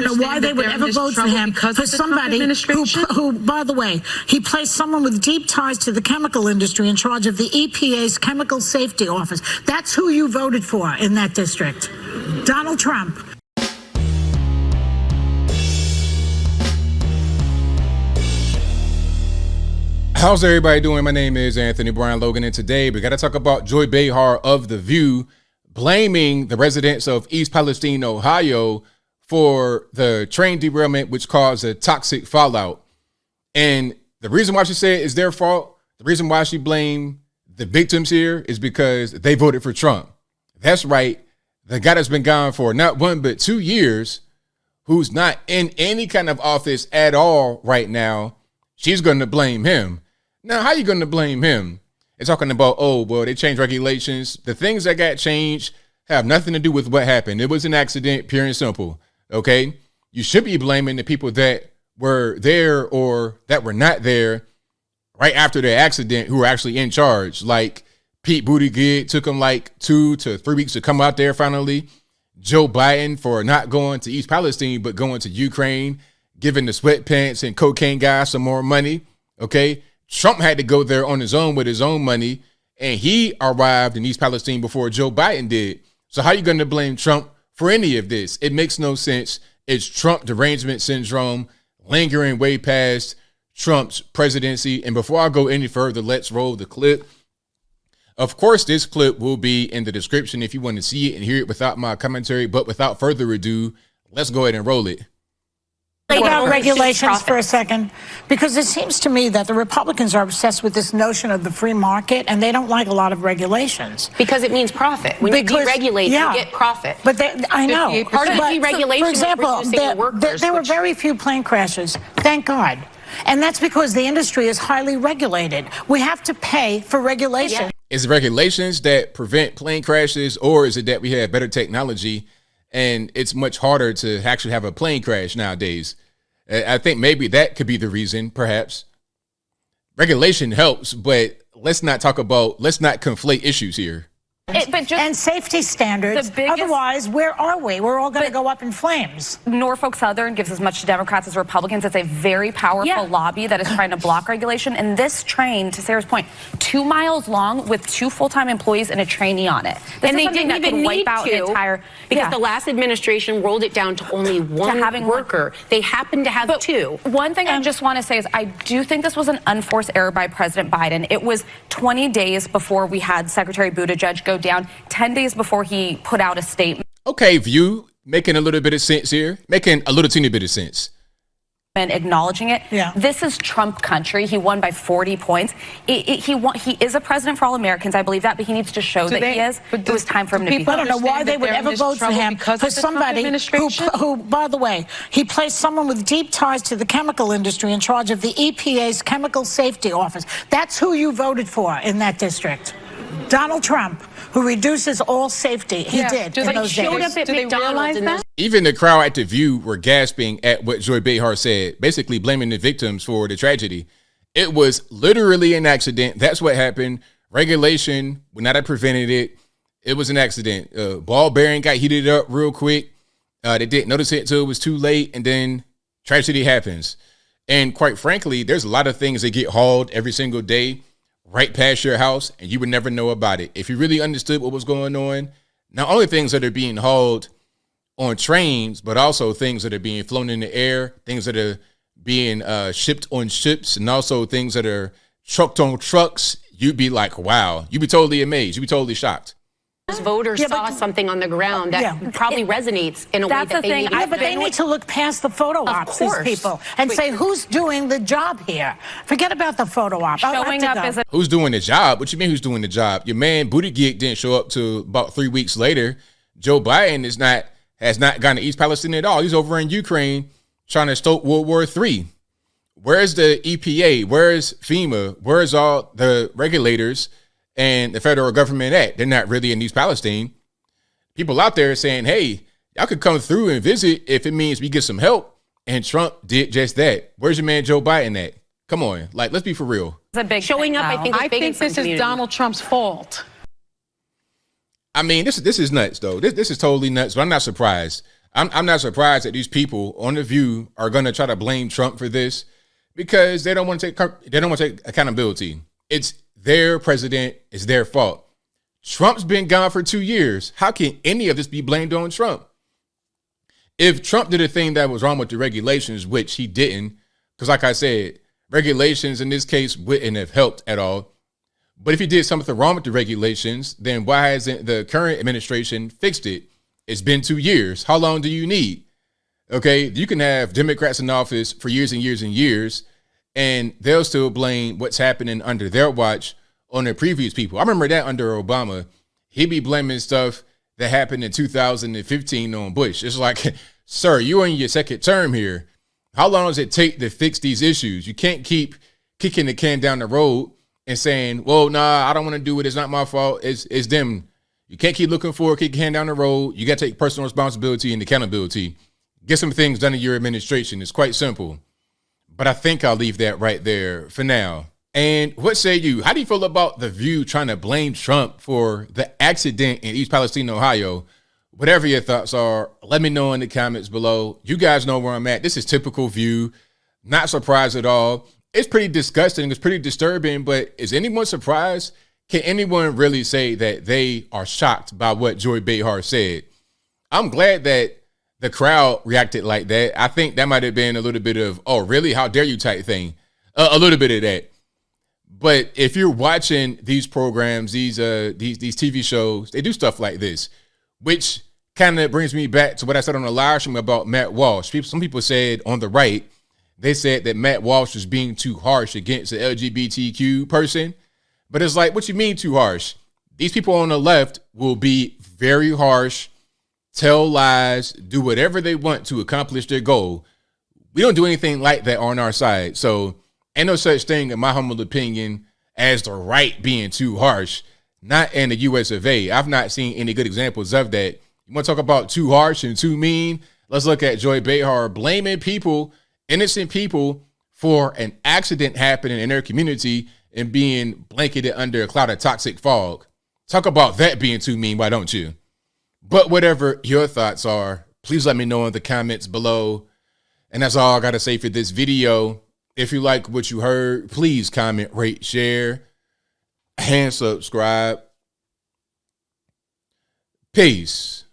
don't know why they would ever vote for him, for somebody who, by the way, he placed someone with deep ties to the chemical industry in charge of the EPA's Chemical Safety Office. That's who you voted for in that district. Donald Trump. How's everybody doing? My name is Anthony Brian Logan, and today we got to talk about Joy Behar of The View blaming the residents of East Palestine, Ohio for the train derailment, which caused a toxic fallout. And the reason why she said it's their fault, the reason why she blamed the victims here is because they voted for Trump. That's right. The guy that's been gone for not 1, but 2 years, who's not in any kind of office at all right now, she's going to blame him. Now, how are you going to blame him? They're talking about, oh, well, they changed regulations. The things that got changed have nothing to do with what happened. It was an accident, pure and simple. Okay? You should be blaming the people that were there or that were not there right after the accident who were actually in charge. Like Pete Buttigieg took him like 2 to 3 weeks to come out there finally. Joe Biden for not going to East Palestine, but going to Ukraine, giving the sweatpants and cocaine guy some more money. Okay? Trump had to go there on his own with his own money, and he arrived in East Palestine before Joe Biden did. So how are you going to blame Trump for any of this? It makes no sense. It's Trump derangement syndrome lingering way past Trump's presidency. And before I go any further, let's roll the clip. Of course, this clip will be in the description if you want to see it and hear it without my commentary. But without further ado, let's go ahead and roll it. Lay down regulations for a second, because it seems to me that the Republicans are obsessed with this notion of the free market, and they don't like a lot of regulations. Because it means profit. When you deregulate, you get profit. But I know. Part of deregulation, for example, there were very few plane crashes, thank God. And that's because the industry is highly regulated. We have to pay for regulation. Yeah. Is it regulations that prevent plane crashes, or is it that we have better technology and it's much harder to actually have a plane crash nowadays? I think maybe that could be the reason, perhaps. Regulation helps, but let's not conflate issues here. And safety standards. Otherwise, where are we? We're all going to go up in flames. Norfolk Southern gives as much to Democrats as Republicans. It's a very powerful lobby that is trying to block regulation. And this train, to Sarah's point, 2 miles long with 2 full-time employees and a trainee on it. And they didn't even need to, because the last administration rolled it down to only one worker. They happened to have 2. One thing I just want to say is I do think this was an unforced error by President Biden. It was 20 days before we had Secretary Buttigieg go down, 10 days before he put out a statement. Okay, View, making a little bit of sense here, making a little teeny bit of sense. And acknowledging it. Yeah. This is Trump country. He won by 40 points. He is a president for all Americans. I believe that, but he needs to show that he is. It was time for him to be. I don't know why they would ever vote for him, for somebody who, by the way, he placed someone with deep ties to the chemical industry in charge of the EPA's Chemical Safety Office. That's who you voted for in that district. Donald Trump, who reduces all safety. He did in those days. Showed up at McDonald's. Even the crowd at The View were gasping at what Joy Behar said, basically blaming the victims for the tragedy. It was literally an accident. That's what happened. Regulation would not have prevented it. It was an accident. Ball bearing got heated up real quick. They didn't notice it until it was too late, and then tragedy happens. And quite frankly, there's a lot of things that get hauled every single day right past your house, and you would never know about it. If you really understood what was going on, not only things that are being hauled on trains, but also things that are being flown in the air, things that are being shipped on ships, and also things that are trucked on trucks, you'd be like, wow. You'd be totally amazed. You'd be totally shocked. Voters saw something on the ground that probably resonates in a way that they need. But they need to look past the photo ops, these people, and say, who's doing the job here? Forget about the photo op. Who's doing the job? What you mean who's doing the job? Your man Buttigieg didn't show up till about 3 weeks later. Joe Biden has not gone to East Palestine at all. He's over in Ukraine trying to stoke World War III. Where's the EPA? Where's FEMA? Where's all the regulators and the federal government at? They're not really in East Palestine. People out there saying, hey, y'all could come through and visit if it means we get some help. And Trump did just that. Where's your man Joe Biden at? Come on, like, let's be for real. It's a big showing up. I think this is Donald Trump's fault. I mean, this is nuts, though. This is totally nuts, but I'm not surprised. I'm not surprised that these people on The View are going to try to blame Trump for this because they don't want to take accountability. It's their president. It's their fault. Trump's been gone for 2 years. How can any of this be blamed on Trump? If Trump did a thing that was wrong with the regulations, which he didn't, because like I said, regulations in this case wouldn't have helped at all. But if he did something wrong with the regulations, then why hasn't the current administration fixed it? It's been 2 years. How long do you need? Okay, you can have Democrats in office for years and years and years, and they'll still blame what's happening under their watch on the previous people. I remember that under Obama. He'd be blaming stuff that happened in 2015 on Bush. It's like, sir, you're in your second term here. How long does it take to fix these issues? You can't keep kicking the can down the road and saying, well, nah, I don't want to do it. It's not my fault. It's them. You can't keep looking for kick the can down the road. You got to take personal responsibility and accountability. Get some things done in your administration. It's quite simple. But I think I'll leave that right there for now. And what say you? How do you feel about The View trying to blame Trump for the accident in East Palestine, Ohio? Whatever your thoughts are, let me know in the comments below. You guys know where I'm at. This is typical View. Not surprised at all. It's pretty disgusting. It's pretty disturbing. But is anyone surprised? Can anyone really say that they are shocked by what Joy Behar said? I'm glad that the crowd reacted like that. I think that might have been a little bit of, oh, really? How dare you type thing. A little bit of that. But if you're watching these programs, these TV shows, they do stuff like this, which kind of brings me back to what I said on the live stream about Matt Walsh. Some people said on the right, they said that Matt Walsh was being too harsh against the LGBTQ person. But it's like, what you mean too harsh? These people on the left will be very harsh, tell lies, do whatever they want to accomplish their goal. We don't do anything like that on our side. So ain't no such thing, in my humble opinion, as the right being too harsh. Not in the US of A. I've not seen any good examples of that. You want to talk about too harsh and too mean? Let's look at Joy Behar blaming people, innocent people, for an accident happening in their community and being blanketed under a cloud of toxic fog. Talk about that being too mean, why don't you? But whatever your thoughts are, please let me know in the comments below. And that's all I got to say for this video. If you like what you heard, please comment, rate, share, and subscribe. Peace.